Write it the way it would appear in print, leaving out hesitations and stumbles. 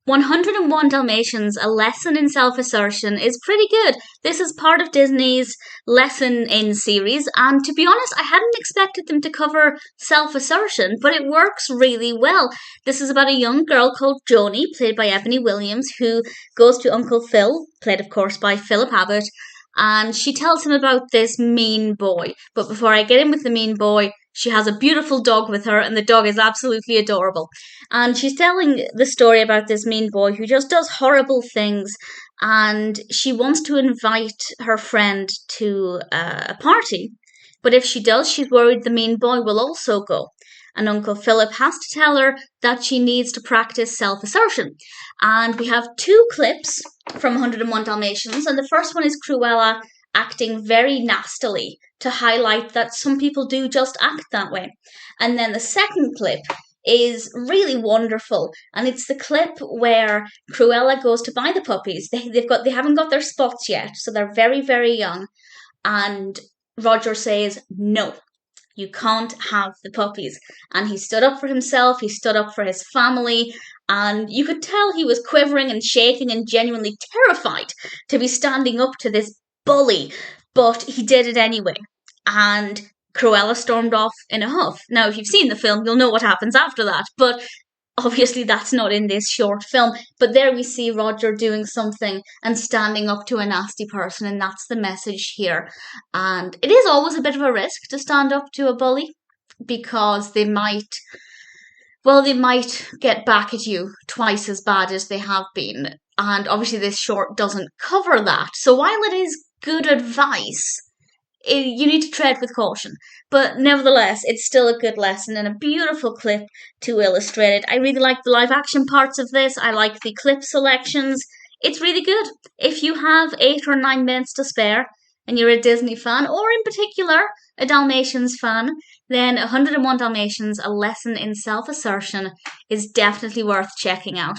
101 Dalmatians, A Lesson in Self-Assertion is pretty good. This is part of Disney's Lesson in series, and to be honest, I hadn't expected them to cover self-assertion, but it works really well. This is about a young girl called Joanie, played by Eboni Williams, who goes to Uncle Phil, played of course by Philip Abbott, and she tells him about this mean boy. But before I get in with the mean boy, she has a beautiful dog with her, and the dog is absolutely adorable. And she's telling the story about this mean boy who just does horrible things. And she wants to invite her friend to a party. But if she does, she's worried the mean boy will also go. And Uncle Philip has to tell her that she needs to practice self assertion. And we have two clips from 101 Dalmatians. And the first one is Cruella acting very nastily to highlight that some people do just act that way. And then the second clip is really wonderful, and it's the clip where Cruella goes to buy the puppies. They haven't got their spots yet, so they're very, very young. And Roger says, "No, you can't have the puppies." And he stood up for himself, he stood up for his family, and you could tell he was quivering and shaking and genuinely terrified to be standing up to this bully, but he did it anyway. And Cruella stormed off in a huff. Now, if you've seen the film, you'll know what happens after that, but obviously that's not in this short film. But there we see Roger doing something and standing up to a nasty person, and that's the message here. And it is always a bit of a risk to stand up to a bully, because they might get back at you twice as bad as they have been. And obviously this short doesn't cover that. So while it is good advice, you need to tread with caution. But nevertheless, it's still a good lesson and a beautiful clip to illustrate it. I really like the live action parts of this. I like the clip selections. It's really good. If you have 8 or 9 minutes to spare and you're a Disney fan, or in particular a Dalmatians fan, then 101 Dalmatians, A Lesson in Self-Assertion is definitely worth checking out.